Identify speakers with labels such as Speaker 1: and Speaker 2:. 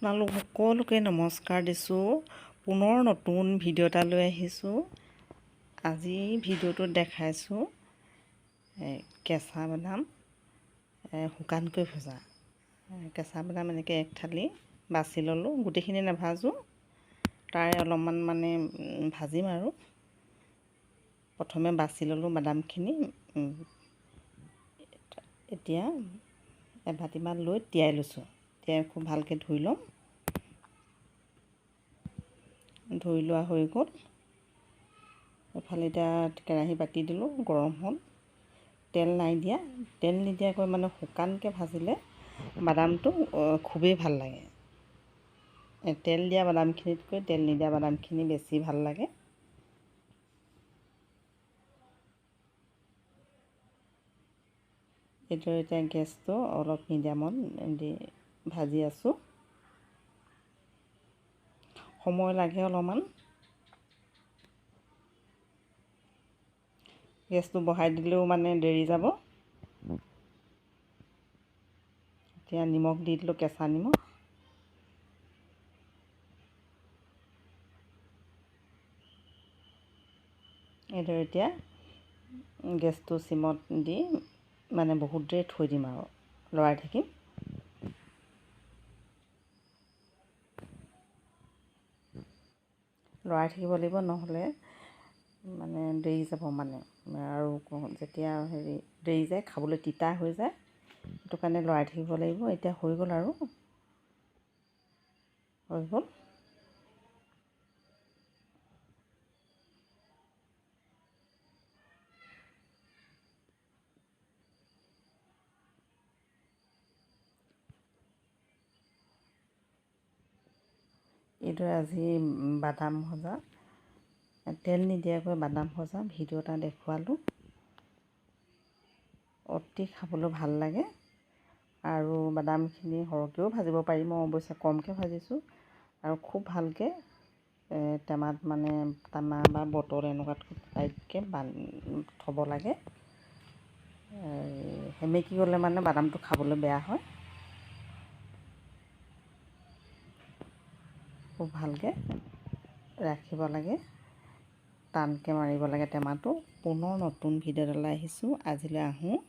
Speaker 1: আপোনালোক সকলোকে নমস্কাৰ দিছোঁ। পুনৰ নতুন ভিডিঅ' এটা লৈ আহিছোঁ। আজি ভিডিঅ'টোত দেখাইছোঁ কেঁচা বাদাম শুকানকৈ ভজা। কেঁচা বাদাম এনেকৈ এক থালি বাছি ল'লোঁ। গোটেইখিনি নাভাজোঁ, তাৰে অলপমান ভাজিম আৰু। প্ৰথমে বাছি ল'লোঁ বাদামখিনি। এতিয়া এবাটিমান লৈ তিয়াই লৈছোঁ। তিয়াই খুব ভালকৈ ধুই ল'ম। ধুই লোৱা হৈ গ'ল। এফালে এতিয়া কেৰাহী পাতি দিলোঁ, গৰম হ'ল। তেল নাই দিয়া, তেল নিদিয়াকৈ শুকানকৈ ভাজিলে বাদামটো খুবেই ভাল লাগে। তেল দিয়া বাদামখিনিতকৈ তেল নিদিয়া বাদামখিনি বেছি ভাল লাগে। এইদৰে এতিয়া গেছটো অলপ মিডিয়ামত দি ভাজি আছোঁ। সময় লাগে অলপমান। গেছটো বঢ়াই দিলেও দেৰি যাব। এতিয়া নিমখ দি দিলোঁ, কেঁচা নিমখ। এইদৰে এতিয়া গেছটো চিমত দি বহুত দেৰি থৈ দিম আৰু লৰাই থাকিম। লৰাই থাকিব লাগিব, নহ'লে দেৰি যাব আৰু যেতিয়া দেৰি যায় খাবলৈ তিতা হৈ যায়। সেইটো কাৰণে লৰাই থাকিব লাগিব। এতিয়া হৈ গ'ল আৰু হৈ গ'ল। এইদৰে আজি বাদাম ভজা, তেল নিদিয়াকৈ বাদাম ভজা ভিডিঅ' এটা দেখুৱালোঁ। অতি খাবলৈ ভাল লাগে আৰু বাদামখিনি সৰহকৈও ভাজিব পাৰি। মই অৱশ্যে কমকৈ ভাজিছোঁ আৰু খুব ভালকৈ টেমা বা বটল এনেকুৱাত টাইটকৈ থ'ব লাগে। সেমেকি গ'লে বাদামটো খাবলৈ বেয়া হয়। খুব ভালকৈ ৰাখিব লাগে, টানকৈ মাৰিব লাগে টেমাটো। পুনৰ নতুন ভিডিঅ' এটালৈ আহিছোঁ। আজিলৈ আহোঁ।